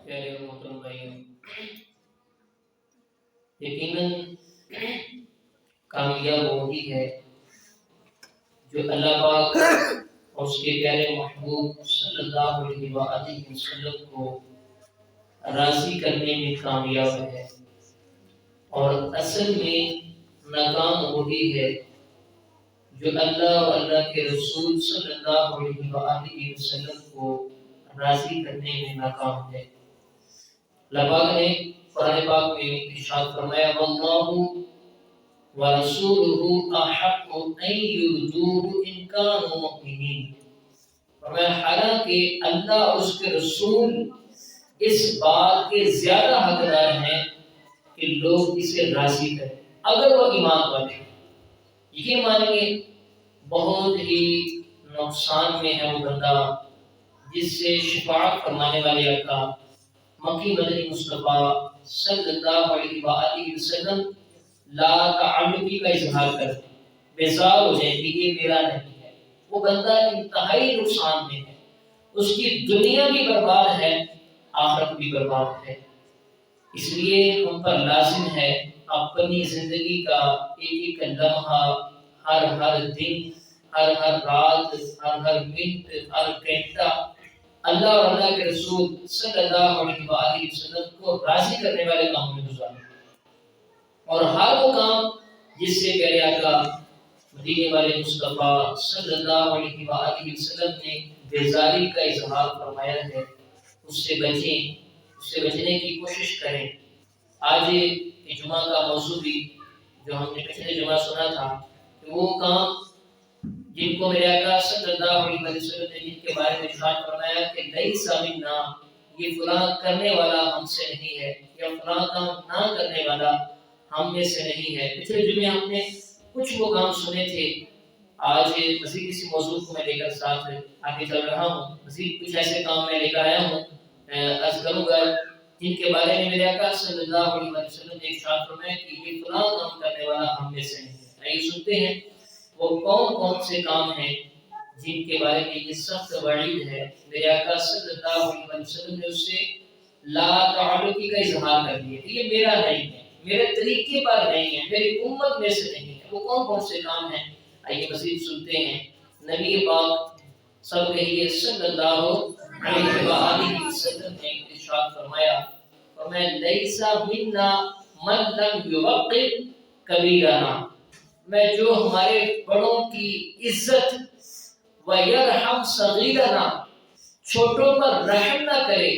پیارے اور محترم بھائیوں، یقیناً کامیاب وہی ہے جو اللہ پاک اور اس کے پیارے محبوب صلی اللہ علیہ وآلہ وسلم کو راضی کرنے میں کامیاب ہے، اور اصل میں ناکام وہی ہے جو اللہ اور اللہ کے رسول صلی اللہ علیہ وآلہ وسلم کو راضی کرنے میں ناکام ہے۔ اللہ پاک نے قرآن پاک میں ارشاد فرمایا واللہ ورسولہ احق ان یرضوہ ان کانوا مؤمنین، فرمایا حالانکہ اللہ اور اس کے رسول اس بات کے زیادہ حقدار ہیں کہ لوگ اسے راضی کریں اگر وہ ایمان والے ہیں۔ یہ مانیے بہت ہی نقصان میں ہے وہ بندہ جس سے شفاعت فرمانے والے آقا مکی مدنی مصطفیٰ صلی اللہ علیہ وآلہ وسلم لا تعلقی کا اظہار کرتے بیزار ہو جائیں کہ یہ میرا نہیں ہے، وہ بندہ انتہائی نقصان میں ہے، اس کی دنیا بھی برباد ہے، آخرت بھی برباد ہے۔ اس لیے ہم پر لازم ہے اپنی زندگی کا ایک ایک لمحہ، ہر دن، ہر رات، ہر منٹ، ہر گھنٹہ اللہ اور اللہ کے رسول صلی اللہ علیہ وآلہ وسلم کو راضی کرنے والے کاموں میں گزارنا، اور ہر وہ کام جس سے پیارے آقا مدینے والے مصطفیٰ صلی اللہ علیہ وآلہ وسلم نے بیزاری کا اظہار فرمایا ہے اس سے بچیں، اس سے بچنے کی کوشش کریں۔ آج جمعہ کا موضوع بھی جو ہم نے پچھلے جمعہ سنا تھا کہ وہ کام جن کو میرے آقا صلی اللہ علیہ وسلم نے جن کے بارے میں ارشاد فرمایا کہ لیس منا، یہ فلاں کرنے والا ہم سے نہیں ہے، یا فلاں کام نہ کرنے والا ہم میں سے نہیں ہے۔ پچھلے جمعے ہم نے کچھ وہ کام سنے تھے، آج مزید کسی موضوع کو میں لے کر ساتھ آگے چل رہا ہوں، مزید کچھ ایسے کام میں لے کر آیا ہوں عرض کروں گا جن کے بارے میں میرے آقا صلی اللہ علیہ وسلم نے ارشاد فرمایا کہ یہ فلاں کام کرنے والا ہم میں سے نہیں ہے۔ آئیے سنتے ہیں وہ کون سے کام ہیں جن کے بارے میں یہ سخت وعید ہے۔ میرے آقا صلی اللہ علیہ وسلم نے اس سے لا تعلقی کا اظہار کر دیا کہ یہ میرا نہیں ہے، میرے طریقے پر نہیں ہے، میری امت میں سے نہیں ہے۔ وہ کون سے کام ہیں آئیے مزید سنتے ہیں۔ نبی پاک سب کہیے صلی اللہ علیہ وآلہ وسلم نے ارشاد فرمایا لیس منا من لم یوقر کبیرنا، میں جو ہمارے بڑوں کی عزت وَيَرْحَمْ صَغِيرَنَا، چھوٹوں پر رحم نہ کرے،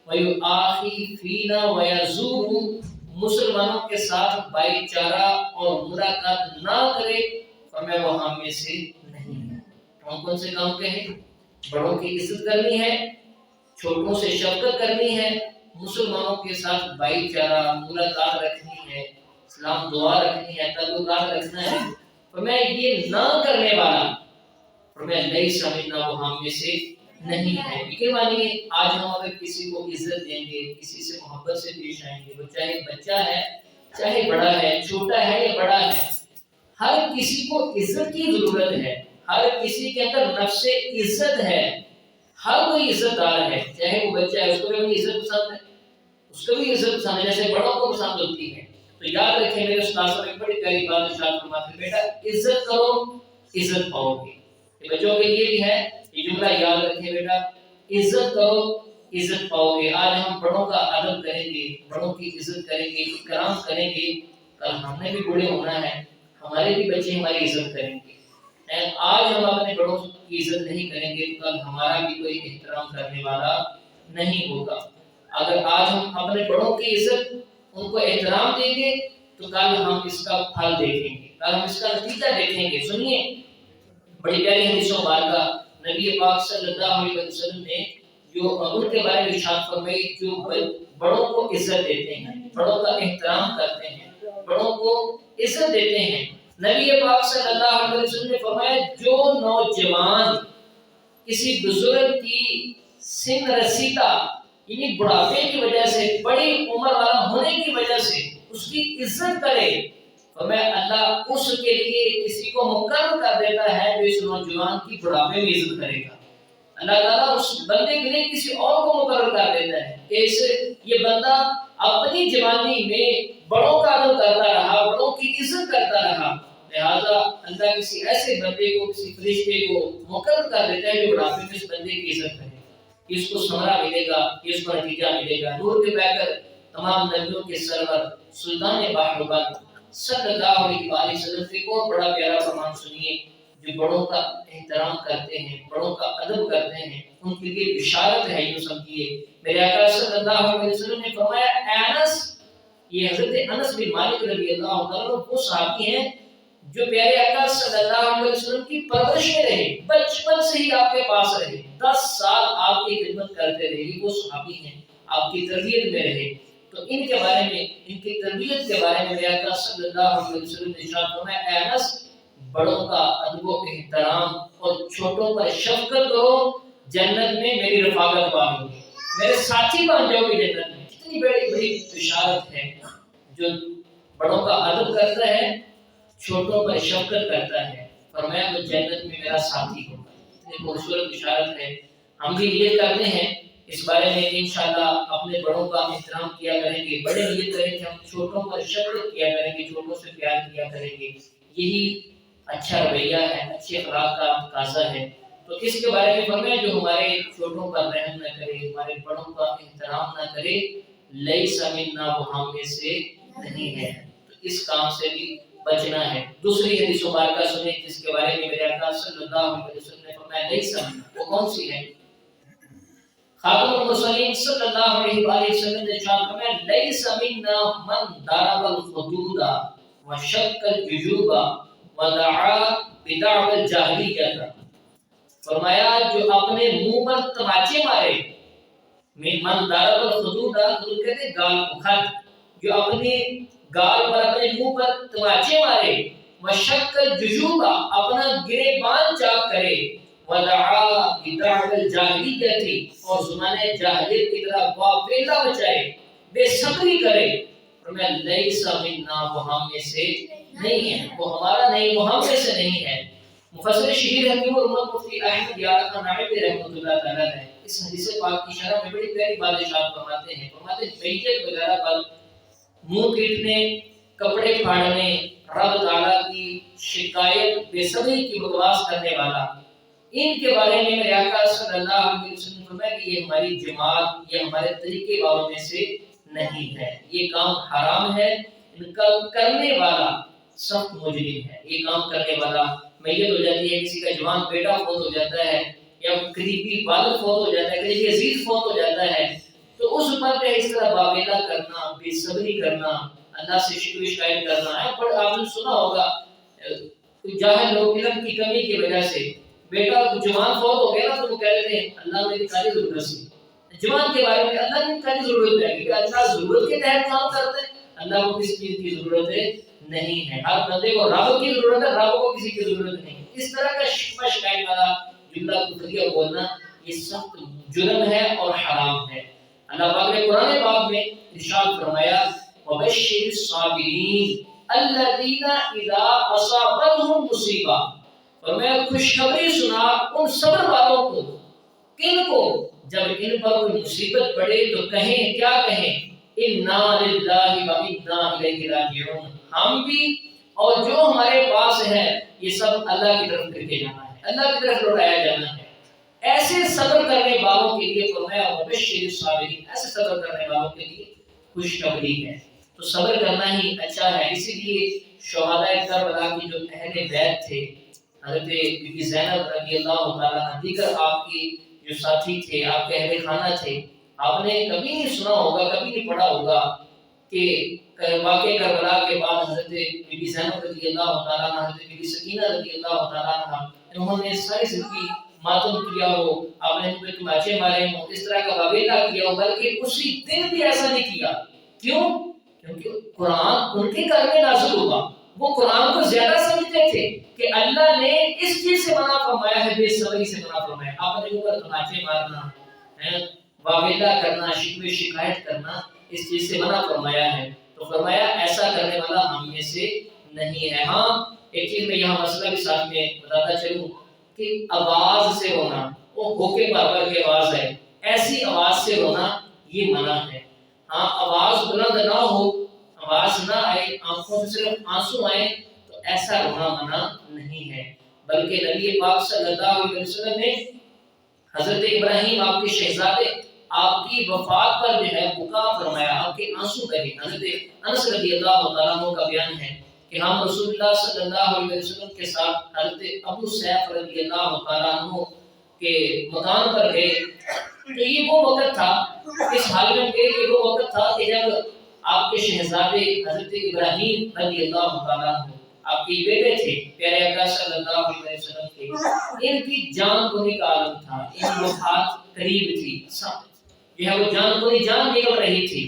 وَيُآخِي فِينَا وَيَزُورُ، مسلمانوں کے ساتھ بھائی چارہ اور ملاقات نہ کرے، فرمایا وہ ہم میں سے نہیں ہے۔ کون سے کام کہیں؟ بڑوں کی عزت کرنی ہے، چھوٹوں سے شفقت کرنی ہے، مسلمانوں کے ساتھ بھائی چارہ ملاقات رکھنی ہے، اسلام دعا رکھنی ہے، تعلقات رکھنا ہے، فرمایا یہ نہ کرنے والا فرمایا لیس منا، وہ ہم میں سے نہیں ہے۔ یہ مانیے آج ہم اگر کسی کو عزت دیں گے، کسی سے محبت سے پیش آئیں گے، وہ چاہے بچہ ہے چاہے بڑا ہے، چھوٹا ہے یا بڑا ہے، ہر کسی کو عزت کی ضرورت ہے، ہر کسی کے اندر نفس عزت ہے، ہر کوئی عزت دار ہے، چاہے وہ بچہ ہے اس کو بھی اپنی عزت پسند ہے، اس کو بھی عزت پسند ہے جیسے بڑوں کو پسند ہوتی ہے۔ تو یاد رکھیں میرے استاد صاحب ایک بڑی پیاری بات ارشاد فرماتے ہیں بیٹا عزت کرو عزت پاؤ گے۔ یہ بچوں کے لیے بھی ہے، یہ جملہ یاد رکھیں بیٹا عزت کرو عزت پاؤ گے۔ آج ہم بڑوں کا ادب کریں گے، بڑوں کی عزت کریں گے، اکرام کریں گے، کل ہم نے بھی بوڑھے ہونا ہے، ہمارے بھی بچے ہماری عزت کریں گے۔ آج ہم اپنے بڑوں کی عزت نہیں کریں گے تو کل ہمارا بھی کوئی احترام کرنے والا نہیں ہوگا۔ اگر آج ہم اپنے بڑوں کی عزت ان کو احترام دیں گے تو کل ہم اس کا پھل دیکھیں گے، کل ہم اس کا نتیجہ دیکھیں گے۔ سنیے بڑی پیاری حدیث مبارکہ نبی پاک صلی اللہ علیہ وسلم نے جو ان کے بارے میں ارشاد فرمائی جو بڑوں کو عزت دیتے ہیں، بڑوں کا احترام کرتے ہیں، بڑوں کو عزت دیتے ہیں۔ نبی پاک صلی اللہ علیہ وسلم نے فرمایا جو نوجوان کسی بزرگ کی سن رسیدہ یعنی بڑھاپے کی وجہ سے، بڑی عمر والا ہونے کی وجہ سے اس کی عزت کرے، فرمایا اللہ اس کے لیے کسی کو مقرر کر دیتا ہے جو اس نوجوان کی بڑھاپے میں عزت کرے گا۔ اللہ تعالیٰ اس بندے کے لیے کسی اور کو مقرر کر دیتا ہے کہ یہ بندہ اپنی جوانی میں بڑوں کا ادب کرتا رہا، بڑوں کی عزت کرتا رہا، لہذا اللہ کسی ایسے بندے کو، کسی فرشتے کو مقرر کر دیتا ہے جو بڑھاپے میں اس بندے کی عزت کرے، کہ اس کو ثمرہ ملے گا، کہ اس کو نتیجہ ملے گا۔ نور کے پیکر تمام نبیوں کے سرور سلطان بحربان صلی اللہ علیہ وآلہ وسلم سے کو بڑا پیارا فرمان سنیے، جو بڑوں کا احترام کرتے ہیں، بڑوں کا ادب کرتے ہیں، ان کے لیے بشارت ہے۔ یوں سمجھیے میرے آقا صلی اللہ علیہ وسلم نے فرمایا، اے انس، یہ حضرت انس بن مالک رضی اللہ تعالیٰ عنہ وہ صحابی ہیں جو پیارے آقا صلی اللہ علیہ وسلم کی پرورش میں رہے، بچپن سے ہی آپ کے پاس رہے، 10 سال آپ کی خدمت کرتے رہے، وہ صحابی ہیں، آپ کی تربیت میں رہے۔ تو ان کے بارے میں، ان کی تربیت کے بارے میں میرے آقا صلی اللہ علیہ وسلم نے ارشاد فرمایا، اے انس، بڑوں کا ادب و احترام اور چھوٹوں پر شفقت کرو، جنت میں میری رفاقت پاؤ گے، میرے ساتھی بن جاؤ گے جنت میں۔ کتنی بڑی بشارت ہے۔ جو بڑوں کا ادب کرتا ہے، چھوٹوں پر شفقت کرتا ہے، فرمایا وہ جنت میں میرا ساتھی ہوگا۔ اتنی خوبصورت بشارت ہے۔ ہم بھی نیت کرتے ہیں اس بارے میں کہ انشاءاللہ اپنے بڑوں کا احترام کیا کریں گے، بڑے نیت کریں کہ ہم چھوٹوں پر شفقت کیا کریں گے، چھوٹوں سے پیار کیا کریں گے، یہی اچھا رویہ ہے، اچھے اخلاق کا تقاضا ہے۔ تو اس کے بارے میں فرمایا، جو ہمارے چھوٹوں پر رحم نہ کرے، ہمارے بڑوں کا احترام نہ کرے، لیس منا، وہ ہم میں سے نہیں ہے۔ تو اس کام سے بھی بچنا ہے۔ دوسری حدیث مبارکہ سنیں جس کے بارے میں میرے آقا صلی اللہ علیہ وسلم نے فرمایا، لیس منا، وہ کون سی ہے؟ خاتم المرسلین صلی اللہ علیہ وآلہ وسلم نے ارشاد فرمایا، لیس منا من ضرب الخدود وشق الجیوب ودعا بدعوى الجاہلیہ۔ فرمایا جو اپنے منہ پر تماچے مارے، من ضرب الخدود، خدود کہتے ہیں گال کو، خط، جو اپنے گال پر، اپنے منہ پر تماچے مارے، وشق الجیوب، اپنا گریبان چاک کرے، ودعا بدعوى الجاہلیہ، اور زمانے جاہلیت کی طرح واویلا بچائے، بے صبری کرے، فرمایا لیس منا، وہ ہم میں سے نہیں ہے، وہ ہمارا نہیں، وہ ہم میں سے نہیں ہے۔ مفسر شہیر حکیم الامت مفتی احمد یار خان نائمی رحمۃ اللہ تعالیٰ نے اس حدیث پاک کی شرح میں بڑی پیاری بات ارشاد فرماتے ہیں، فرماتے ہیں میت وغیرہ پر منہ پیٹنے، کپڑے پھاڑنے، رب تعالیٰ کی شکایت، بے صبری کی بکواس کرنے والا، ان کے بارے میں میرے آقا صلی اللہ علیہ وسلم نے فرمایا کہ یہ ہماری جماعت، یہ ہمارے طریقے والوں میں سے نہیں ہے، یہ کام حرام ہے، ان کا کرنے والا سخت مجرم ہے۔ یہ کام کرنے والا، میت ہو جاتی ہے، کسی کا جوان بیٹا فوت ہو جاتا ہے، یا قریبی والد فوت ہو جاتا ہے، قریبی عزیز فوت ہو جاتا ہے، تو اس پر اس طرح باویلا کرنا، بے صبری کرنا، اللہ سے شکوہ شکایت کرنا ہے۔ پر آپ نے سنا ہوگا کوئی جاہل لوگ علم کی کمی کی وجہ سے بیٹا جوان فوت ہو گیا نا، تو وہ کہہ رہے ہیں اللہ میری کاری ضرورت سی، جوان کے بارے میں اللہ کی کاری ضرورت ہے، کیونکہ اللہ ضرورت کے تحت کام کرتے ہیں، اللہ کو کسی چیز کی ضرورت نہیں ہے، ہر بندے کو رب کی ضرورت ہے، رب کو کسی کی ضرورت نہیں۔ اس طرح کا شکوہ شکایت والا جملہ کفریہ بولنا یہ سخت جرم ہے اور حرام ہے۔ اللہ پاک نے قرآن پاک میں ارشاد فرمایا، وَبَشِّرِ الصَّابِرِينَ الَّذِينَ إِذَا أَصَابَتْهُمْ مُصِیبَۃٌ، فرمایا خوشخبری سنا ان صبر والوں کو، کن کو؟ جب ان پر کوئی مصیبت پڑے تو کہیں، کیا کہیں؟ اِنَّا لِلَّهِ وَإِنَّا إِلَيْهِ رَاجِعُونَ، ہم بھی اور جو ہمارے پاس ہے یہ سب اللہ کی طرف پھر کے جانا ہے، اللہ کی طرف لوٹایا جانا ہے۔ ایسے صبر کرنے والوں کے لیے فرمایا وبشر الصابرین، ایسے صبر کرنے والوں کے لیے خوشخبری ہے۔ تو صبر کرنا ہی اچھا ہے، اسی لیے شہداء کربلا کی جو اہل بیت تھے، حضرت بی بی زینب رضی اللہ تعالیٰ عنہ، دیگر آپ کی جو ساتھی تھے، آپ کے اہل خانہ تھے، آپ نے کبھی نہیں سنا ہوگا، کبھی نہیں پڑھا ہوگا کہ واقعہ کربلا کے بعد حضرت بی بی زینب رضی اللہ تعالیٰ عنہ، حضرت بی بی سکینہ رضی اللہ تعالیٰ عنہ، انہوں نے ساری زندگی ماتم کیا ہو، آپ نے ان پہ تماچے مارے ہوں، اس طرح کا واویلا کیا ہو، بلکہ اسی دن بھی ایسا نہیں کیا۔ کیوں؟ کیونکہ قرآن ان کے گھر میں نازل ہوا، وہ قرآن کو زیادہ سمجھتے تھے کہ اللہ نے اس چیز سے منع فرمایا ہے، بے صبری سے منع فرمایا، اپنے اوپر تماچے مارنا، واویلا کرنا، شکوہ شکایت کرنا، اس چیز سے منع فرمایا ہے۔ تو فرمایا ایسا کرنے والا ہم میں سے نہیں ہے۔ ہاں ایک چیز میں یہاں مسئلہ بھی ساتھ میں بتاتا چلوں کہ آواز سے ہونا، وہ ہوکے بھر کے آواز ہے، ایسی آواز سے رونا یہ منع ہے۔ ہاں آواز بلند نہ ہو، آواز نہ آئے، آنکھوں سے صرف آنسو آئے، تو ایسا رونا منع نہیں ہے۔ بلکہ نبی پاک صلی اللہ علیہ وسلم نے حضرت ابراہیم آپ کے شہزادے آپ کی وفات پر جو ہے بکا فرمایا، آپ کے آنسو بہے۔ حضرت انس رضی اللہ تعالیٰ عنہ کا بیان ہے کہ ہم رسول اللہ صلی اللہ علیہ وسلم کے ساتھ حضرت ابو سیف رضی اللہ تعالیٰ عنہ کے مکان پر گئے، تو یہ وہ وقت تھا، اس حال میں کہ یہ وہ وقت تھا کہ جب آپ کے شہزادے حضرت ابراہیم رضی اللہ تعالیٰ عنہ آپ کے بیٹے تھے، پیارے آقا صلی اللہ علیہ وسلم کے، ان کی جان گونے کا عالم تھا، ان وفات قریب تھی، جو ہے وہ جان گونے جان نکل رہی تھی۔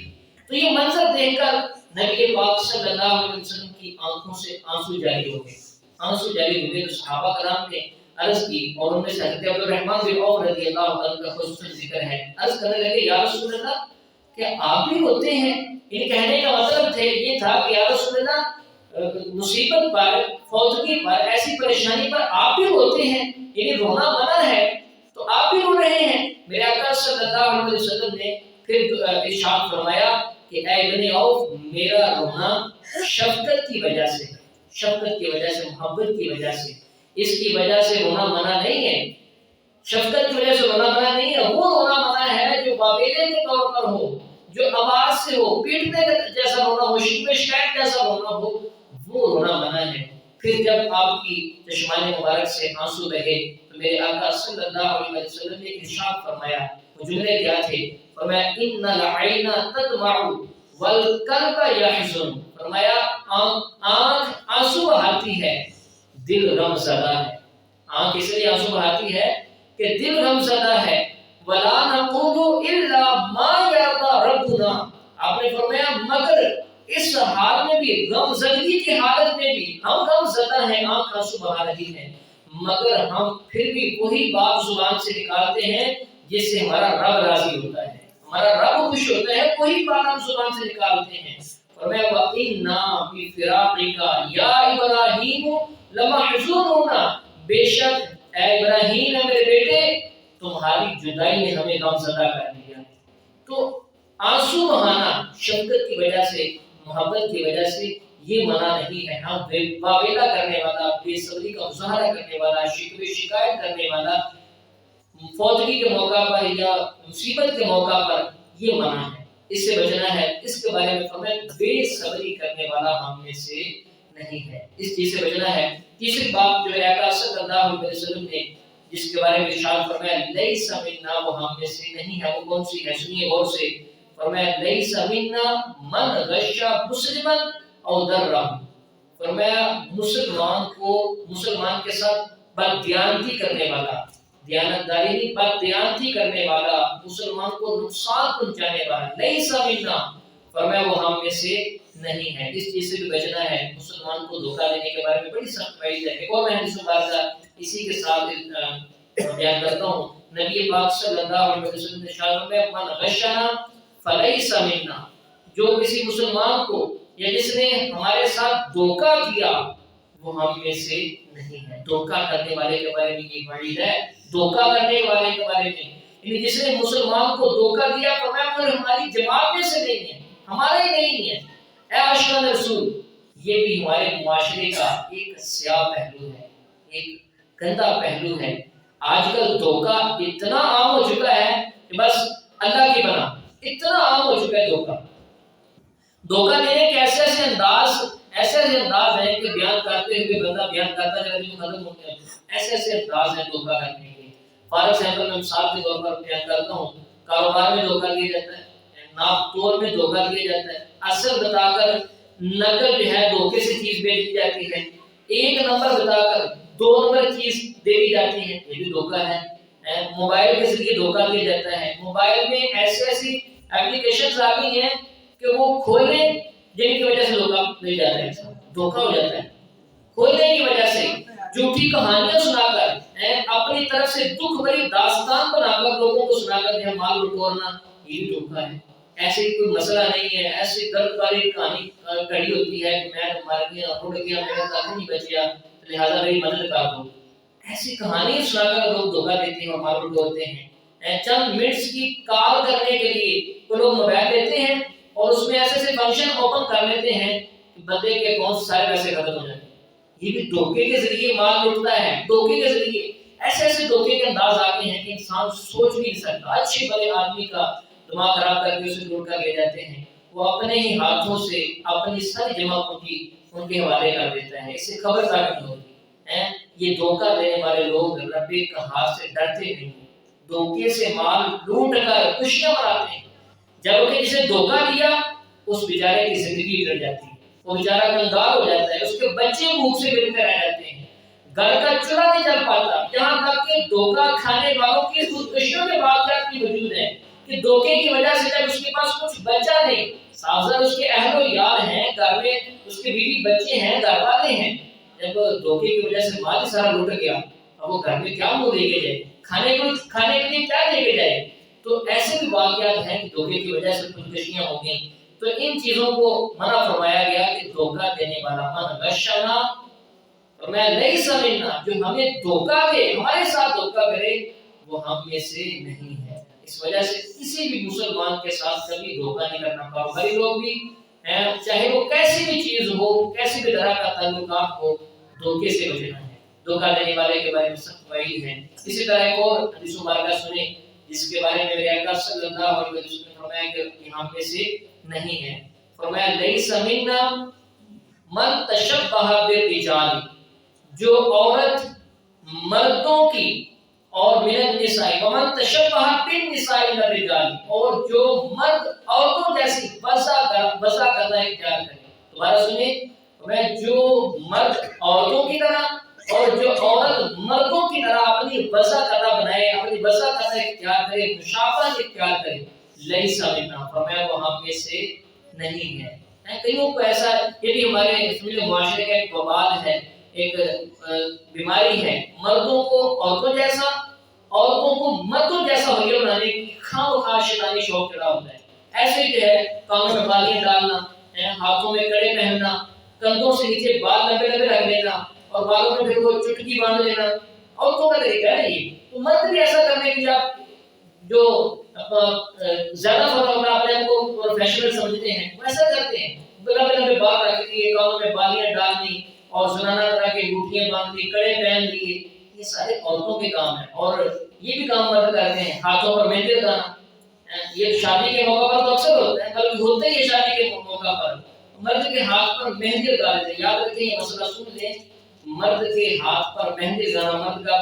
تو یہ منظر دیکھ کر نبی پاک صلی اللہ علیہ وسلم کی آنکھوں سے آنسو جاری ہو گئے، آنسو جاری ہو گئے۔ تو صحابہ کرام نے عرض کی، اور ان میں سے حضرت عبد الرحمن بن عوف رضی اللہ عنہ کا خصوصاً ذکر ہے، عرض کرنے لگے یا رسول اللہ کہ آپ بھی ہوتے ہیں؟ ان کہنے کا مطلب تھے یہ تھا کہ یا رسول اللہ مصیبت پر، فوتگی پر، ایسی پریشانی پر آپ بھی ہوتے ہیں، یعنی رونا منع ہے تو آپ بھی رو رہے ہیں۔ میرے آقا صلی اللہ علیہ وسلم نے پھر ارشاد فرمایا کہ اے ابن عوف، میرا رونا شفقت کی وجہ سے، شفقت کی وجہ سے، محبت کی وجہ سے، اس کی وجہ سے رونا منع نہیں ہے، شفقت کی وجہ سے رونا منع نہیں ہے۔ وہ رونا منع ہے جو باویلے کے طور پر ہو، جو آواز سے ہو، پیٹنے جیسا رونا ہو، شکوے شکایت جیسا رونا ہو، وہ رونا منع ہے۔ پھر جب آپ کی چشمان مبارک سے آنسو بہے تو میرے آقا صلی اللہ علیہ وسلم نے ارشاد فرمایا، وہ جملے کیا تھے؟ فرمایا ان العین تدمع والقلب یحزن، فرمایا آنکھ آنسو بہاتی ہے، دل غم زدہ ہے۔ آنکھ اس لیے آنسو بہاتی ہے کہ دل غم زدہ ہے۔ ولا نقول الا ما یرضى ربنا، آپ نے فرمایا مگر اس حال میں بھی، غم زدگی کی حالت میں بھی ہم غم زدہ ہیں، آنکھ آنسو بہا رہی ہے، مگر ہم پھر بھی وہی بات زبان سے نکالتے ہیں جس سے ہمارا رب راضی ہوتا ہے، ہمارا رب خوش ہوتا ہے، وہی بات ہم زبان سے نکالتے ہیں۔ فرمایا وَإِنَّا بِفِرَاقِكَ يَا إِبْرَاهِيمُ لَمَحْزُونُونَ، بے شک اے ابراہیم ہے میرے بیٹے، تمہاری جدائی نے ہمیں غم زدہ کر دیا ہے۔ تو آنسو بہانا شفقت کی وجہ سے، محبت کی وجہ سے یہ منع نہیں ہے۔ ہاں واویلا کرنے والا، بے صبری کا مظاہرہ کرنے والا، شکوے شکایت کرنے والا فوتگی کے موقع پر یا مصیبت کے موقع پر یہ منع ہے، اس سے بچنا ہے۔ اس کے بارے میں فرمایا بے صبری کرنے والا ہم میں سے نہیں ہے، اس چیز سے بچنا ہے۔ تیسری بات جو ہے آقا صلی اللہ علیہ وسلم نے جس کے بارے میں ارشاد فرمایا لیس منا، وہ ہم میں سے نہیں ہے، وہ کون سی ہے؟ سنیے غور سے، فرمایا لیس منا من غش مسلما او درہ، فرمایا مسلمان کے ساتھ بددیانتی کرنے والا، دیانتداری نہیں، بددیانتی کرنے والا، مسلمان کو نقصان پہنچانے والا، لیس منا، فرمایا وہ ہم میں سے نہیں ہے۔ اس چیز سے بھی بچنا ہے، مسلمان کو دھوکہ دینے کے بارے میں بڑی سخت وعید ہے۔ ایک اور میں حدیث مبارکہ اسی کے ساتھ بیان کرتا ہوں، نبی پاک صلی اللہ علیہ وسلم نے ارشاد فرمایا من غشنا فلیس منا، جو کسی مسلمان کو یا جس نے ہمارے ساتھ دھوکہ کیا وہ ہم میں سے نہیں ہے۔ دھوکہ کرنے والے کے بارے میں یہ وعید ہے، دھوکہ کرنے والے کے بارے میں، یعنی جس نے مسلمان کو دھوکہ دیا فرمایا وہ ہماری جماعت میں سے نہیں ہے، ہمارا ہی نہیں ہے۔ اے عاشقان رسول، یہ بھی ہمارے معاشرے کا ایک سیاہ پہلو ہے، ایک گندا پہلو ہے۔ آج کل دھوکہ اتنا عام ہو چکا ہے کہ بس اللہ کی بنا، اتنا عام ہو چکا ہے دھوکہ۔ دھوکہ دینے کے ایسے ایسے انداز ہیں کہ بیان کرتے ہوئے بندہ بیان کرتا جائے جو ختم ہو گیا، ایسے انداز ہیں دھوکہ کرنے کے۔ فارغ سیمپل میں مثال کے طور پر بیان کرتا ہوں، کاروبار میں دھوکہ دیا جاتا ہے، ناپ تول میں دھوکہ دیا جاتا ہے، اصل بتا کر نقل جو ہے دھوکے سے چیز بیچ دی جاتی ہے، ایک نمبر بتا کر دو نمبر چیز دے دی جاتی ہے، یہ بھی دھوکہ ہے۔ موبائل کے ذریعے دھوکہ دیا جاتا ہے، موبائل میں ایسی ایپلیکیشنز آ گئی ہیں کہ وہ کھولیں جن کی وجہ سے دھوکہ مل جاتا ہے، دھوکہ ہو جاتا ہے، کھولنے کی وجہ سے جھوٹی کہانیاں سنا کر اپنی طرف سے دکھ بھری داستان بنا کر لوگوں کو سنا کر جو مال بٹورنا، یہ بھی دھوکہ ہے۔ ایسے کوئی مسئلہ نہیں ہے، ایسی درد بھری کہانی کڑی ہوتی ہے کہ میں مر گیا، رڑ گیا، میرا تک نہیں بچیا، لہذا میری مدد کر دو، ایسی کہانی سنا کر لوگ دھوکہ دیتے ہیں اور مال لوٹتے ہیں۔ چند منٹس کی کال کرنے کے لیے وہ لوگ موبائل لیتے ہیں اور اس میں ایسے فنکشن اوپن کر لیتے ہیں کہ بندے کے اکاؤنٹ سارے پیسے ختم ہو جاتے ہیں۔ یہ بھی دھوکے کے ذریعے مال لوٹتا ہے، دھوکے کے ذریعے ایسے دھوکے کے انداز آتے ہیں کہ انسان سوچ بھی نہیں سکتا۔ اچھے بڑے آدمی کا دماغ خراب کر کے اسے لوٹ کر لے جاتے ہیں، وہ اپنے ہی ہاتھوں سے اپنی ساری جمع پونجی ان کے حوالے کر دیتا ہے، اس سے خبردار نہیں ہوتی ہے۔ یہ دھوکہ دینے والے لوگ رب قہار سے ڈرتے نہیں ہیں، دھوکے سے مال لوٹ کر خوشیاں مناتے ہیں، جبکہ جسے دھوکہ دیا اس بیچارے کی زندگی بگڑ جاتی ہے، وہ بیچارہ کنگال ہو جاتا ہے، اس کے بچے بھوک سے بھٹکے رہ جاتے ہیں، گھر کا چولہا نہیں چل پاتا۔ یہاں تک کہ دھوکہ کھانے والوں کی خودکشیوں کے واقعات بھی موجود ہیں کہ دھوکے کی وجہ سے جب اس کے پاس کچھ بچا نہیں، سازر اس کے اہل و یار ہیں، گھر میں اس کے بیوی بچے ہیں، گھر والے ہیں، جب دھوکے کی وجہ سے مال سارا لوٹ گیا، اب وہ گھر میں کیا منہ لے کے جائے، کھانے کے لیے کیا لے کے جائے؟ تو ایسے بھی واقعات ہیں کہ دھوکے کی وجہ سے خودکشیاں ہو گئیں۔ تو ان چیزوں کو منع فرمایا گیا کہ دھوکہ دینے والا من غشنا، اور میں نہیں سمجھنا جو ہمیں دھوکہ دے، ہمارے ساتھ دھوکہ کرے، وہ ہم میں سے نہیں ہے۔ اس وجہ سے کسی بھی مسلمان کے ساتھ کبھی دھوکہ نہیں کرنا۔ کاروباری لوگ بھی ہیں، چاہے وہ کیسی بھی چیز ہو، کیسی بھی طرح کا تعلقات ہو، دھوکے سے بچنا ہے۔ دھوکہ دینے والے کے بارے میں سخت وعید ہے۔ اسی طرح ایک اور حدیث مبارکہ سنیں جس کے بارے میں میرے آقا صلی اللہ علیہ وسلم نے فرمایا کہ یہ ہم میں سے نہیں ہے۔ فرمایا لیس منا من تشبہ بالرجال، جو عورت مردوں کی، اور من النساء ومن تشبہ بالنساء من الرجال، اور جو مرد عورتوں جیسی وضع کرنا اختیار کرے۔ دوبارہ سنیں، میں جو مرد عورتوں کی طرح اور جو عورت مردوں کی طرح اپنی وضع کرنا بنائے، اپنی وضع کرنا اختیار کرے، مشابہت اختیار کرے، لیس منا، فرمایا وہ ہم میں سے نہیں ہے۔ کئیوں کو ایسا، یہ بھی ہمارے معاشرے کا ایک وبال ہے، ایک بیماری ہے، مردوں کو عورتوں جیسا، عورتوں کو مردوں جیسا ہولیہ بنانے کی خواہ شیطانی شوق چڑھا ہوتا ہے۔ ایسے جو ہے کانوں میں بالیاں ڈالنا، ہاتھوں میں کڑے پہننا، کندھوں سے نیچے بال لمبے لمبے رکھ لینا اور بالوں میں پھر وہ چٹکی باندھ لینا، عورتوں کا طریقہ ہے یہ۔ تو مرد بھی ایسا کرنے کے لیے آپ جو زیادہ فوراً اپنے آپ کو پروفیشنل سمجھتے ہیں وہ ایسا کرتے ہیں، لمبے لمبے بال رکھ دیے، کانوں میں بالیاں ڈال دی اور زنانہ طرح کے انگوٹھیاں باندھ دی، کڑے پہن لیے، یہ سارے عورتوں کے کام ہیں۔ اور یہ بھی کام مرد کرتے ہیں، ہاتھوں پر مہندی لگانا، یہ شادی کے موقع پر تو اکثر ہوتا ہے، بلکہ ہوتے ہی شادی کے موقع پر مرد کے ہاتھ پر مہندی لگا دیتے ہیں۔ یاد رکھیں، یہ مسئلہ سن لیں، مرد کے ہاتھ پر مہندی لگانا، مرد کا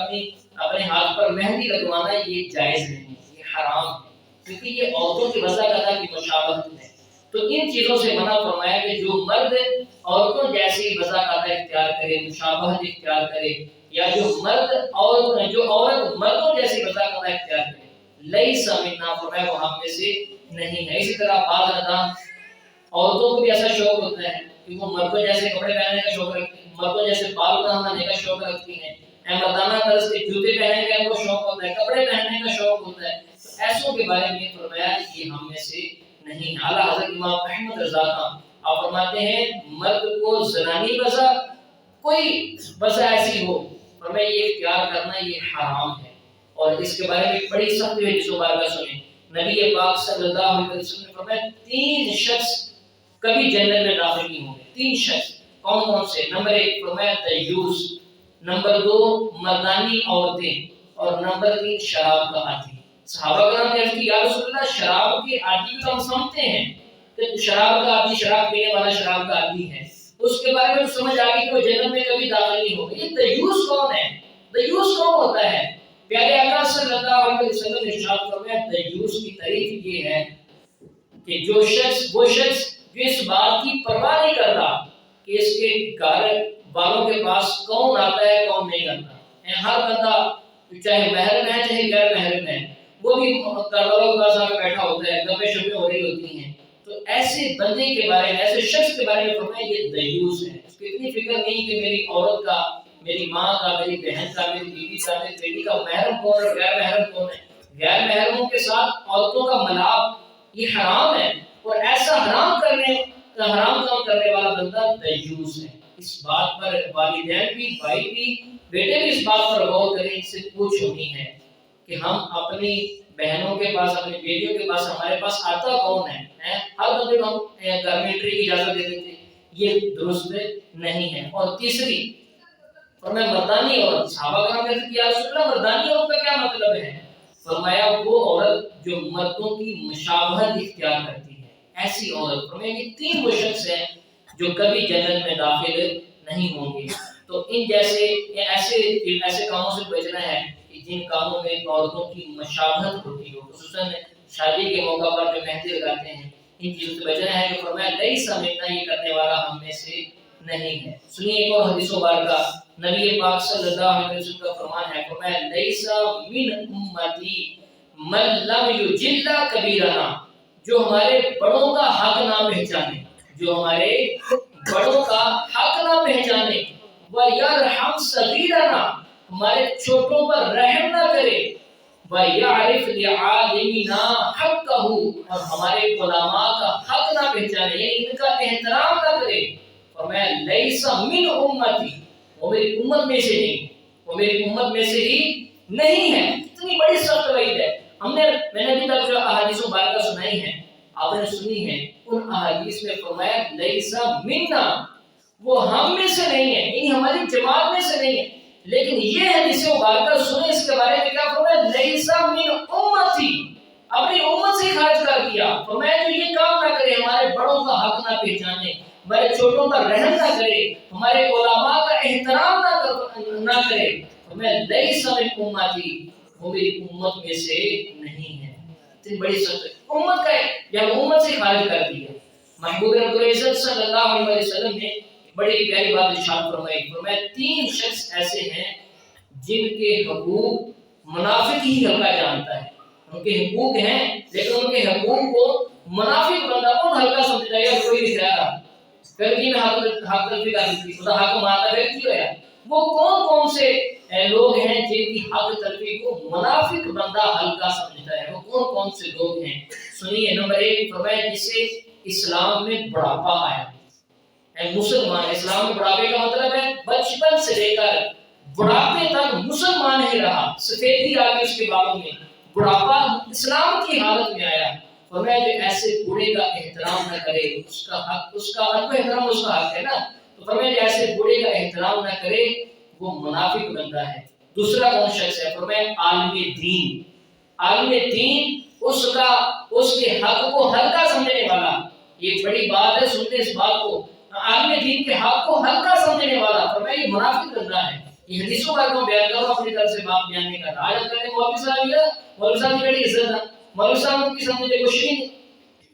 اپنے ہاتھ پر مہندی لگوانا یہ جائز نہیں، یہ حرام ہے، کیونکہ یہ عورتوں کی وضع کرنا کی مشابہت ہے۔ تو ان چیزوں سے منع فرمایا کہ جو مرد عورتوں جیسی وضع کرنا اختیار کرے، مشابہت اختیار کرے، یا جو عورت مردوں جیسی وضع کرنا اختیار کرے، لیس منا، فرمایا وہ ہم میں سے نہیں ہے۔ اسی طرح بعض ادام عورتوں کو بھی ایسا شوق ہوتا ہے کہ وہ مردوں جیسے کپڑے پہننے کا شوق رکھتی ہیں، مردوں جیسے بال بنانے کا شوق رکھتی ہیں، مردانہ طرز کے جوتے پہننے کا ان کو شوق ہوتا ہے، کپڑے پہننے کا شوق ہوتا ہے۔ ایسوں کے بارے میں فرمایا یہ ہم میں سے نہیں ہے۔ اعلیٰ حضرت امام احمد رضا خان آپ فرماتے ہیں مرد کو زنانی وضع، کوئی وضع ایسی ہو، فرمایا یہ اختیار کرنا یہ حرام ہے۔ اور اس کے بارے میں بڑی سخت حدیث مبارکہ سنیں، نبی پاک صلی اللہ علیہ وسلم نے فرمایا 3 شخص کبھی جنت میں داخل نہیں ہوں گے۔ 3 شخص کون کون سے؟ نمبر 1 فرمایا دیوس، نمبر 2 مردانی عورتیں، اور نمبر 3 شراب کا عادی۔ صحابہ کرام نے عرض کی یا رسول اللہ شراب کے عادی کو ہم سمجھتے ہیں کہ شراب کا عادی، شراب پینے والا شراب کا عادی ہے، اس کے بارے میں سمجھ آ گئی کہ وہ جنت میں کبھی داخل نہیں ہوگا۔ یہ دیوس کون ہے؟ دیوس کون ہوتا ہے؟ پیارے آقا صلی اللہ علیہ وسلم نے ارشاد فرمایا دیوس کی تعریف یہ ہے کہ وہ شخص جو اس بات کی پرواہ نہیں کرتا کہ اس کے گھر والوں کے پاس کون آتا ہے کون نہیں آتا۔ ہر بندہ چاہے محرم ہے چاہے غیر محرم ہے، وہ بھی گھر والوں کے پاس آ کے بیٹھا ہوتا ہے، گپیں شپیں ہو رہی ہوتی ہیں۔ تو ایسے بندے کے بارے میں، ایسے شخص کے بارے میں فرمایا یہ دیوس ہے، اس کو اتنی فکر نہیں کہ میری عورت کا، میری ماں کا، میری بہن کا، میری بیوی کا، میری بیٹی کا محرم کون ہے، غیر محرم کون ہے۔ غیر محرموں کے ساتھ عورتوں کا ملاپ یہ حرام ہے، اور ایسا حرام کام کرنے والا بندہ دیوس ہے۔ اس بات پر والدین بھی، بھائی بھی، بیٹے بھی اس بات پر غور کریں، اس سے پوچھ ہونی ہے کہ ہم اپنی بہنوں کے پاس، اپنی بیٹیوں کے پاس، ہمارے پاس آتا کون ہے؟ ہر بندے کو ہم گھر میں انٹری کی اجازت دے دیتے، یہ درست نہیں ہے۔ اور تیسری، فرمایا مردانی عورت، صحابہ کرام کہتے ہیں کہ یا رسول اللہ مردانی عورت کا کیا مطلب ہے؟ فرمایا وہ عورت جو مردوں کی مشابہت اختیار کرتی ہے، ایسی عورت۔ فرمایا یہ تین وہ شخص ہیں جو کبھی جنت میں داخل نہیں ہوں گے۔ تو ان جیسے ایسے کاموں سے بچنا ہے کہ جن کاموں میں عورتوں کی مشابہت ہوتی ہو، خصوصاً شادی کے موقع پر جو مہندی لگاتے ہیں، ان چیزوں سے بچنا ہے۔ جو فرمایا لیس منا، یہ کرنے والا ہم میں سے نہیں ہے۔ سنیے ایک اور حدیث مبارکہ، نبی پاک صلی اللہ علیہ وسلم کا فرمان ہے، فرمایا لیس من امتی من لم یجل کبیرنا، جو ہمارے بڑوں کا حق نہ پہچانے، جو ہمارے بڑوں کا حق نہ پہچانے، وَيَرْحَمْ صَغِيرَنَا، ہمارے چھوٹوں پر رحم نہ کرے، وَيَعْرِفْ لِعَالِمِنَا حَقَّهُ، اور ہمارے علماء کا حق نہ پہچانے، یعنی ان کا احترام نہ کرے۔ فرمایا لیس من امتی، وہ میری امت میں سے نہیں، وہ میری امت میں سے ہی نہیں ہے۔ اتنی بڑی سخت وعید ہے۔ میں نے ابھی تک جو احادیث مبارکہ سنائی ہیں، آپ نے سنی ہے، ان احادیث میں فرمایا لیس منا، وہ ہم میں سے نہیں ہے، یعنی ہماری جماعت میں سے نہیں ہے۔ لیکن یہ حدیث مبارکہ سنیں، اس کے بارے میں کیا فرمایا؟ لیس من امتی، اپنی امت سے خارج کر دیا۔ فرمایا جو یہ کام نہ کرے، ہمارے بڑوں کا حق نہ پہچانے، ہمارے چھوٹوں پر رحم نہ کرے، ہمارے علماء کا احترام نہ کرے، فرمایا لیس من امتی، وہ میری امت میں سے نہیں ہے۔ اتنی بڑی سخت امت کا جب امت سے خارج کر دیا۔ محبوب رب العزت صلی اللہ علیہ وسلم نے بڑی پیاری بات ارشاد فرمائی، فرمایا تین شخص ایسے ہیں جن کے حقوق منافق ہی ہلکا جانتا ہے۔ ان کے حقوق ہیں لیکن ان کے حقوق کو منافق بندہ کون ہلکا سمجھتا ہے، کوئی نہیں کہہ رہا پھر کی میں حق تلفی کا خدا حق مارتا پھر کی ہویا۔ وہ کون سے لوگ ہیں جن کی حق تلفی کو منافق بندہ ہلکا سمجھتا ہے؟ وہ کون سے لوگ ہیں؟ سنیے، نمبر ایک فرمایا جسے اسلام میں بڑھاپا آیا، مسلمان، اسلام میں بڑھاپے کا مطلب ہے بچپن سے لے کر بڑھاپے تک مسلمان ہی رہا، سفیدی آ گئی اس کے بالوں میں، بڑھاپا اسلام کی حالت میں آیا۔ فرمایا جو ایسے بوڑھے کا احترام نہ کرے، اس کا حق، اس کا احترام اس کا حق ہے نا، تو فرمایا جو ایسے بوڑھے کا احترام نہ کرے وہ منافق بندہ ہے۔ دوسرا کون شخص ہے؟ فرمایا عالم دین، عالم دین اس کے حق کو ہلکا سمجھنے والا، یہ بڑی بات ہے، سنتے اس بات کو، عالم دین کے حق کو ہلکا سمجھنے والا، فرمایا یہ منافق بندہ ہے۔ یہ حدیثوں کا کو بیان کرو، اپنی طرف سے بات بیان نہیں کرتا۔ آج کہتے ہیں مولوی صاحب کی بڑی عزت ہے، مولوی صاحب کی سمجھے کچھ نہیں۔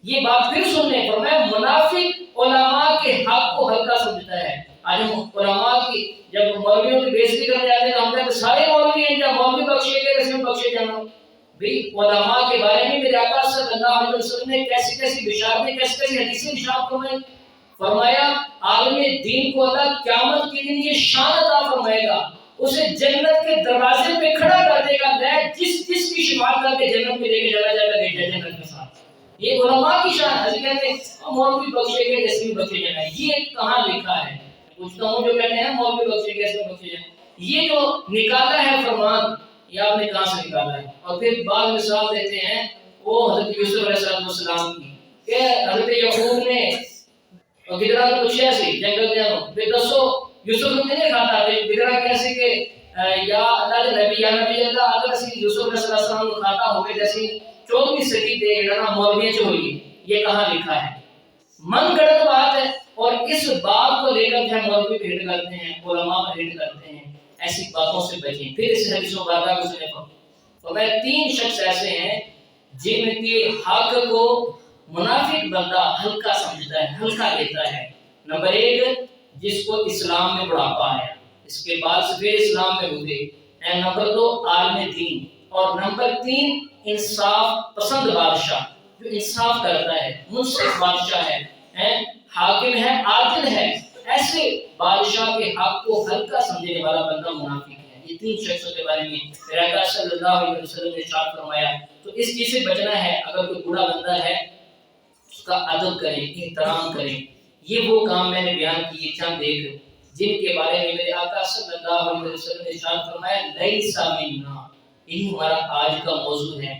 یہ بات پھر سن لیں، فرمایا منافق علماء کے حق کو ہلکا سمجھتا ہے۔ آج ہم علماء کی جب مولویوں کی بےزتی کرنے جاتے ہیں تو ہم کہتے ہیں سارے مولوی ہیں، جب مولوی بخشے گئے رسم بخشے جانا۔ بھئی علماء کے بارے میں میرے آقا صلی اللہ علیہ وسلم نے کیسی کیسی بشارتیں، کیسی کیسی حدیثیں ارشاد فرمائی۔ فرمایا عالم دین کو اللہ قیامت کے دن یہ شان عطا فرمائے گا، اسے جنت کے دروازے پہ کھڑا کر دے گا، جس کی شفاعت کر کے جنت میں لے کے چلا جائے گا، لے جائے جنت کے ساتھ۔ یہ علماء کی شان ہے۔ کہتے ہیں مولوی بخشے گئے جیسے بھی بخشے جانا ہے، یہ کہاں لکھا ہے؟ پوچھتا ہوں جو کہتے ہیں مولوی بخشے گئے جیسے بخشے جانا، یہ جو نکالا ہے فرمان، یہ آپ نے کہاں سے نکالا ہے؟ اور پھر بعض مثال دیتے ہیں وہ حضرت یوسف علیہ السلام کی، کہ حضرت یعقوب نے گدڑا کو پوچھا سی جنگل جانو پھر دسو یوسف کو نہیں کھاتا، گدڑا کیسے کہ یا اللہ کے نبی، یا نبی اللہ، اگر اسی یوسف علیہ السلام کو کھاتا ہوئے جیسی 14ویں صدی دے گڑنا مولویاں جو ہوئی، یہ کہاں لکھا ہے؟ من گڑت بات ہے، اور اس بات کو لے کر جو مولوی بھیڑ کرتے ہیں، علماء بھیڑ کرتے ہیں، ایسی باتوں سے بچیں۔ پھر اس حدیث مبارکہ کو سنے تو میں تین شخص ایسے ہیں جن کے حق کو منافق بندہ ہلکا سمجھتا ہے، ہلکا لیتا ہے۔ نمبر ایک جس کو اسلام میں بڑھاپا آیا، اس کے بعد سے پھر اسلام میں ہوئے۔ نمبر دو عالم دین، اور نمبر تین انصاف پسند بادشاہ، جو انصاف کرتا ہے، منصف بادشاہ ہے، حاکم ہے، عادل ہے۔ ایسے بادشاہ کے حق کو ہلکا سمجھنے والا بندہ منافق ہے۔ یہ تین شخصوں کے بارے میں میرے آقا صلی اللہ علیہ وسلم نے ارشاد فرمایا۔ تو اس چیز سے بچنا ہے، اگر کوئی بوڑھا بندہ ہے اس کا ادب کریں، احترام کریں۔ یہ وہ کام میں نے بیان کیے چند ایک جن کے بارے میں میرے آقا صلی اللہ علیہ وسلم نے ارشاد فرمایا لیس منا، یہی ہمارا آج کا موضوع ہے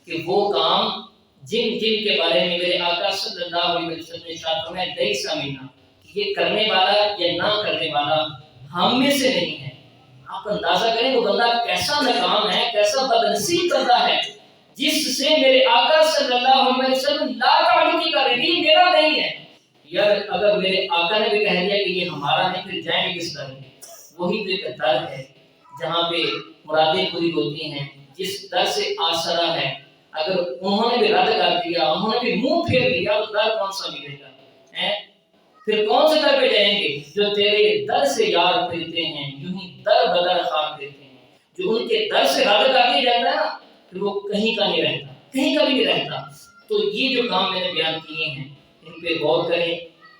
کہ وہ کام جن کے بارے میں میرے آقا صلی اللہ علیہ وسلم نے ارشاد فرمایا لیس منا، کہ یہ کرنے والا یا نہ کرنے والا ہم میں سے نہیں ہے۔ آپ اندازہ کریں وہ بندہ کیسا ناکام ہے، کیسا بدنصیب بندہ ہے جس سے میرے آقا صلی اللہ علیہ وسلم لا تعلقی کر رہے ہیں، میرا نہیں ہے۔ یار اگر میرے آقا نے بھی کہہ دیا کہ یہ ہمارا نہیں، پھر جائیں گے کس طرح؟ وہی تو ایک در ہے جہاں پہ مرادیں پوری ہوتی ہیں، جس در سے آسرا ہے، اگر انہوں نے بھی رد کر دیا، انہوں نے بھی منہ پھیر لیا، تو در کون سا ملے گا؟ پھر کون سے در پہ جائیں گے؟ جو تیرے در سے یار پھرتے ہیں، یوں ہی در بدر خاک دیتے ہیں۔ جو ان کے در سے رد کر دیا جاتا ہے نا، پھر وہ کہیں کا نہیں رہتا، کہیں کا بھی نہیں رہتا۔ تو یہ جو کام میں نے بیان کیے ہیں ان پہ غور کریں،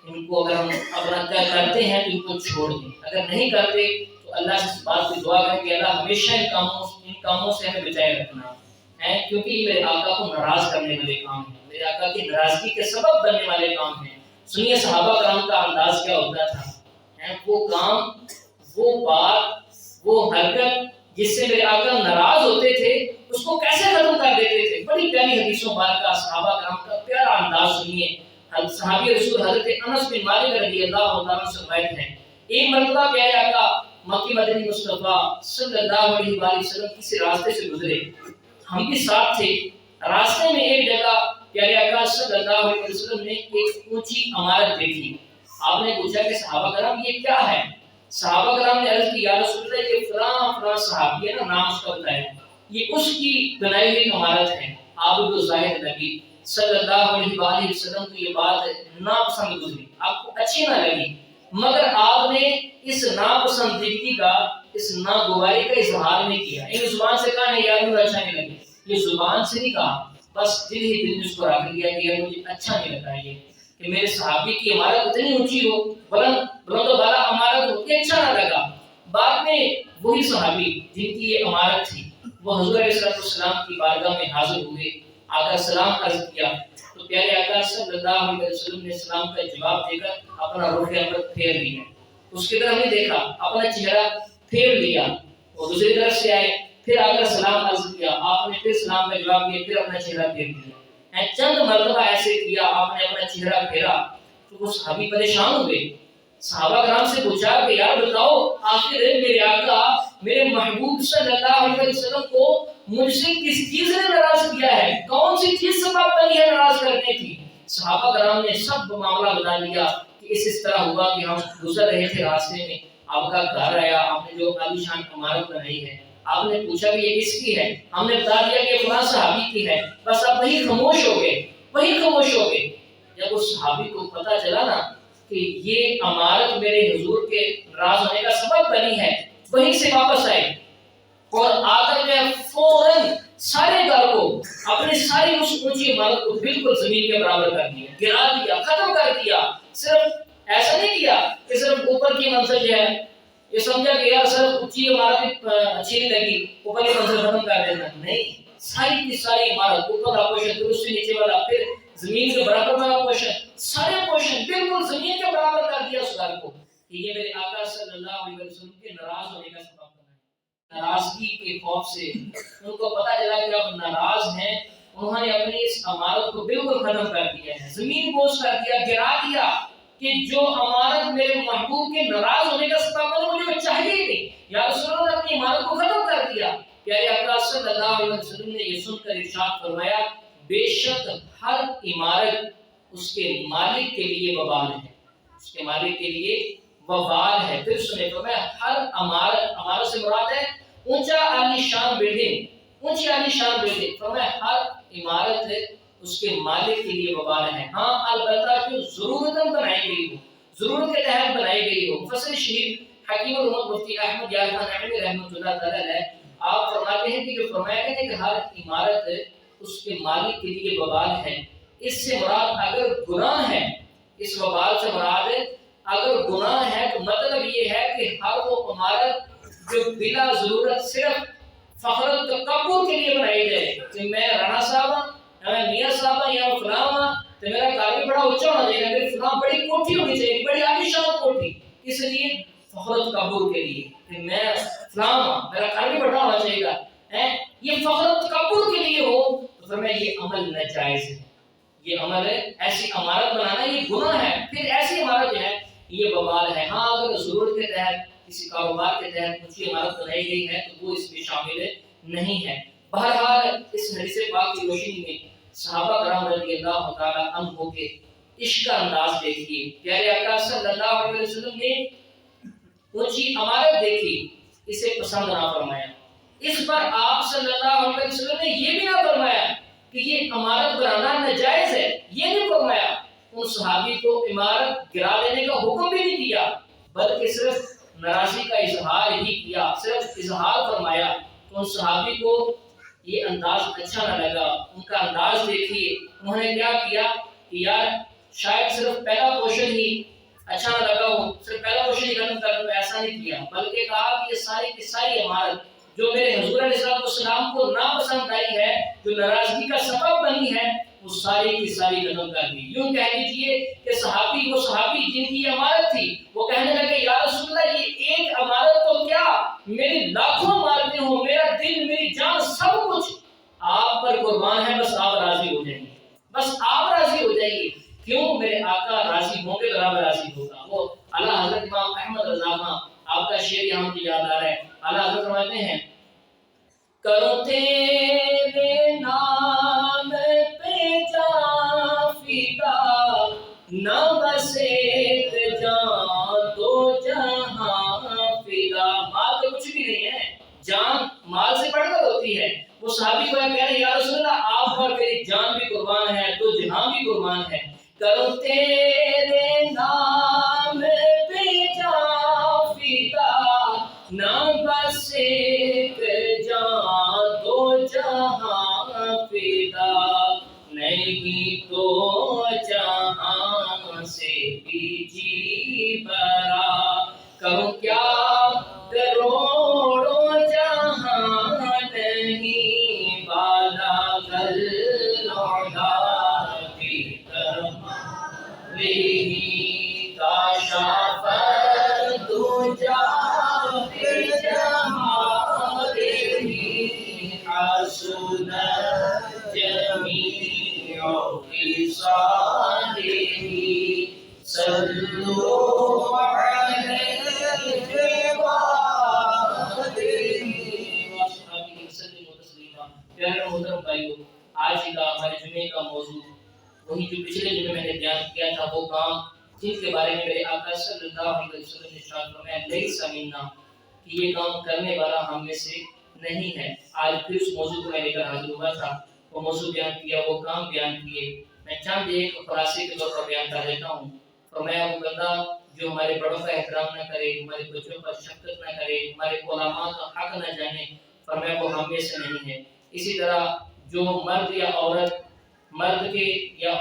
ان کو اگر ہم اپنا کرتے ہیں تو ان کو چھوڑ دیں، اگر نہیں کرتے تو اللہ سے اس بات کی دعا کریں کہ اللہ ہمیشہ ان کاموں سے ہمیں بچائے رکھنا ہے، کیونکہ یہ میرے آقا کو ناراض کرنے والے کام ہیں، میرے آقا کی ناراضگی کے سبب بننے والے کام ہیں۔ سنیے صحابہ کرام کا انداز کیا ہوتا تھا، وہ کام، وہ بات، وہ حرکت جس سے میرے آقا ناراض ہوتے تھے اس کو کیسے ختم کر دیتے تھے۔ بڑی پیاری حدیثوں مبارکہ صحابہ کرام کا پیارا انداز سنیے۔ صحابی رسول حضرت انس بن مالک رضی اللہ تعالیٰ سے روایت ہے، ایک مرتبہ پیارے آقا مکی مدنی مصطفیٰ صلی اللہ علیہ وآلہ وسلم کسی راستے سے گزرے، ہم بھی ساتھ تھے۔ راستے میں ایک جگہ پیارے آقا صلی اللہ علیہ وسلم نے ایک اونچی عمارت دیکھی۔ آپ نے پوچھا کہ صحابہ کرام یہ کیا ہے؟ صحابہ کرام نے عرض کی یا رسول اللہ یہ فلاں فلاں صحابی ہے نا، نام اس کا بتایا، یہ اس کی بنائی ہوئی عمارت ہے۔ آپ کو ظاہر نبی صلی اللہ علیہ وآلہ وسلم کو یہ بات ناپسند گزری، آپ کو اچھی نہ لگی، مگر آپ نے اس ناپسندیدگی کا، اس ناگواری کا اظہار نہیں کیا۔ ان زبان سے کہا نہیں یار مجھے اچھا نہیں لگے، یہ زبان سے نہیں کہا، بس دل ہی دل میں اس کو رکھ لیا کہ یار مجھے اچھا نہیں لگا یہ کہ میرے صحابی کی عمارت اتنی اونچی ہو، بلند و بالا عمارت ہو، یہ اچھا نہ لگا۔ بعد میں وہی صحابی جن کی یہ عمارت تھی وہ حضور علیہ السلام کی بارگاہ میں حاضر ہوئے، آقا سلام عرض کیا تو پیارے آقا صلی اللہ علیہ وسلم نے سلام کا جواب دے کر اپنا رخ انور پھیر لیا، اس کی طرف نہیں دیکھا، اپنا چہرہ پھیر لیا۔ وہ دوسری طرف سے آئے، پھر آ کر سلام عرض کیا، آپ نے پھر سلام کا جواب دیا، پھر اپنا چہرہ پھیر لیا۔ چند مرتبہ ایسے کیا، آپ نے اپنا چہرہ پھیرا تو وہ صحابی پریشان ہوئے۔ صحابہ کرام سے پوچھا کہ یار بتاؤ آخر میرے آقا میرے محبوب صلی اللہ علیہ وسلم کو مجھ سے کس چیز نے ناراض کیا ہے، کون سی چیز سبب بنی ہے ناراض کرنے کی؟ صحابہ کرام نے سب معاملہ بتا دیا کہ اس طرح ہوا کہ ہم گزر رہے تھے، راستے میں آپ کا گھر آیا، آپ نے جو عالی شان عمارت بنائی ہے، آپ نے پوچھا کہ یہ کس کی ہے، ہم نے بتا دیا کہ فلاں صحابی کی ہے، بس آپ وہی خاموش ہو گئے، وہی خاموش ہو گئے۔ جب اس صحابی کو پتہ چلا نا کہ یہ عمارت میرے حضور کے ناراض ہونے کا سبب بنی ہے، وہیں سے واپس آئے اور آ کر جو فوراً سارے گھر کو، اپنی ساری اس اونچی عمارت کو بالکل زمین کے برابر کر دیا، گرا دیا، ختم کر دیا۔ صرف ایسا نہیں کیا کہ صرف اوپر کی منزل جو ہے یہ سمجھا کہ یار صرف اونچی عمارت اچھی نہیں لگی، اوپر کی منزل ختم کر دینا، نہیں، ساری کی ساری عمارت، اوپر کا پورشن، پھر اس سے نیچے والا، پھر زمین کے برابر والا پورشن، سارے پورشن بالکل زمین کے برابر کر دیا اس گھر کو، کہ یہ میرے آقا صلی اللہ علیہ وسلم کے ناراض ہونے کا سبب بنا ہے۔ ناراضگی کے خوف سے ان کو پتہ چلا کہ اب ناراض ہیں، انہوں نے اپنی اس عمارت کو بالکل ختم کر دیا ہے، زمین بوس کر دیا، گرا دیا، کہ جو عمارت میرے محبوب کے ناراض ہونے کا سبب بنا مجھے وہ چاہیے ہی نہیں۔ یا رسول اللہ نے اپنی عمارت کو ختم کر دیا۔ پیارے آقا صلی اللہ علیہ وسلم نے یہ سن کر ارشاد فرمایا بے شک ہر عمارت اس کے مالک کے لیے وبال ہے، اس کے مالک کے لیے وبال ہے۔ پھر سنے فرمایا ہر عمارت سے مراد ہے اونچا عالی شان بلڈنگ، اونچی عالی شان بلڈنگ، فرمایا ہر عمارت اس کے مالک کے لیے وبال ہے، ہاں البتہ جو ضرورتاً بنائی گئی ہو، ضرورت کے تحت بنائی گئی ہو۔ مفسر شہید حکیم الامت مفتی احمد یار خان نعیمی رحمۃ اللہ تعالی علیہ آپ فرماتے ہیں کہ جو فرمایا گیا ہے کہ ہر عمارت اس کے مالک کے لیے وبال ہے، اس سے مراد اگر گناہ ہے، اس وبال سے مراد اگر گناہ ہے تو مطلب یہ ہے کہ ہر وہ عمارت جو بلا ضرورت صرف فخر و تکبر کے لیے بنائی جائے کہ میں رانا صاحب میاں صاحب یا فلاں تو میرا گھر بھی بڑا اونچا ہونا چاہیے، میری فلاں بڑی کوٹھی ہونی چاہیے، بڑی عالی شان کوٹھی، اس لیے فخر و تکبر کے لیے کہ میں فلاں میرا گھر بھی بڑا ہونا چاہیے گا، یہ فخر و تکبر کے لیے ہو تو فرمایا یہ عمل ناجائز ہے، یہ عمل ہے، ایسی عمارت بنانا یہ گناہ ہے، پھر ایسی عمارت جو ہے یہ بوال ہے۔ ہاں اگر ضرورت کے تحت کسی کاروبار کے تحت اونچی عمارت بنائی گئی ہے تو وہ اس میں شامل نہیں ہے۔ بہرحال اس حدیث پاک کی روشنی میں صحابہ کرام رضی اللہ تعالی عنہ کے عشق کا انداز دیکھیے، پیارے آقا صلی اللہ علیہ وسلم نے اونچی عمارت دیکھی، اسے پسند نہ فرمایا، اس پر آپ صلی اللہ علیہ وسلم نے یہ بھی نہ فرمایا کہ یہ عمارت بنانا ناجائز ہے، یہ نہیں فرمایا، ان صحابی کو عمارت گرا دینے کا حکم بھی نہیں دیا، بلکہ صرف ناراضی کا اظہار ہی کیا، صرف اظہار فرمایا۔ تو ان صحابی کو یہ انداز اچھا نہ لگا، ان کا انداز دیکھیے، انہوں نے کیا کیا کہ یار شاید صرف پہلا پورشن ہی اچھا نہ لگا ہو، صرف پہلا پورشن ہی ختم کر دو، ایسا نہیں کیا، بلکہ کہا کہ یہ ساری کی ساری عمارت جو میرے حضور علیہ السلام کو ناپسند آئی ہے، جو ناراضگی کا سبب بنی ہے، وہ ساری کی ساری ختم کر دی۔ یوں کہہ لیجئے کہ صحابی وہ صحابی جن کی عمارت تھی وہ کہنے لگے یا رسول اللہ یہ ایک عمارت تو کیا میری لاکھوں عمارتیں ہوں، میرا دل میری جان سب کچھ آپ پر قربان ہے، بس آپ راضی ہو جائیں گے، بس آپ راضی ہو جائیے، کیوں میرے آقا راضی ہوں گے برابر راضی ہوگا۔ وہ اعلیٰ حضرت امام احمد رضا خان آپ کا شعر یہاں مجھے یاد آ رہا ہے، اعلیٰ حضرت فرماتے ہیں کرو تیرے نام پہ جان فدا، نہ بس ایک جان دو جہاں فدا۔ مال تو کچھ بھی نہیں ہے، جان مال سے بڑھ کر ہوتی ہے۔ وہ صحابی کو کہہ رہے ہیں یا رسول اللہ آپ پر میری جان بھی قربان ہے، دو جہاں بھی قربان ہے، کرو تیرے نام پہ جان فدا، نہ بس ایک جان دو جہاں فدا، نہیں تو جہاں سے بھی جی برا، کروں کیا کروڑوں جہاں نہیں بالا غلعہ بھی کرمالی کاشف دجا بجمالی حسن جمیع خصاله صلوا علیہ پیارے محترم بھائیو، آج کا ہمارے جمعے کا موضوع وہی جو پچھلے جمعے میں نے بیان کیا تھا، وہ کام جن کے بارے میں میرے آقا صلی اللہ علیہ وسلم نے ارشاد فرمایا لیس منا، کہ یہ کام کرنے والا ہم میں سے نہیں ہے۔ آج پھر اس موضوع کو میں لے کر حاضر ہوا تھا، وہ موضوع بیان کیا، وہ کام بیان کیے، میں چند ایک خلاصے کے طور پر بیان کر دیتا ہوں۔ فرمایا وہ بندہ جو ہمارے بڑوں کا احترام نہ کرے، ہمارے بچوں پر شفقت نہ کرے، ہمارے علماء کا حق نہ جانے، فرمایا وہ ہم میں سے نہیں ہے۔ اسی طرح جو مرد یا عورت مرد کے یا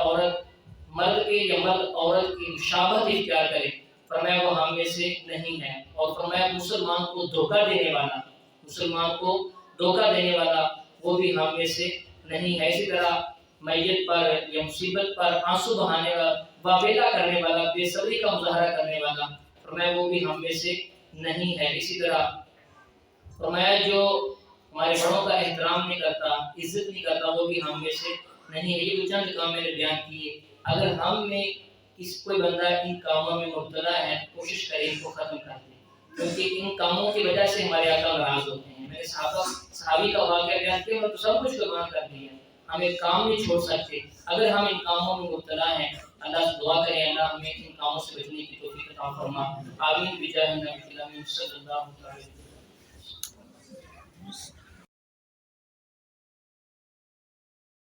مرد عورت کی مشابہت اختیار کرے، فرمایا وہ ہم میں سے نہیں ہے۔ اور فرمایا مسلمان کو دھوکہ دینے والا وہ بھی ہم میں سے نہیں ہے۔ اسی طرح میت پر یا مصیبت پر آنسو بہانے والا، واویلا کرنے والا، بے صبری کا مظاہرہ کرنے والا، فرمایا وہ بھی ہم میں سے نہیں ہے۔ اسی طرح فرمایا جو ہمارے بڑوں کا احترام نہیں کرتا، عزت نہیں کرتا، وہ بھی ہم میں سے نہیں ہے۔ یہ چند کام میں نے بیان کیے، اگر ہم میں کوئی بندہ ان کاموں میں مبتلا ہے، کوشش کرے ان کو ختم کر دیں، کیونکہ ان کاموں کی وجہ سے ہمارے آقا ناراض ہوتے ہیں۔ میں نے صحابی کا واقعہ بیان کیا، میں تو سب کچھ قربان کر دیا، ہم ایک کام نہیں چھوڑ سکتے۔ اگر ہم ان کاموں میں مبتلا ہیں، اللہ سے دعا کریں اللہ ہمیں ان کاموں سے بچنے کی توفیق عطا فرما، آمین بجاہ نبی کریم صلی اللہ علیہ وسلم۔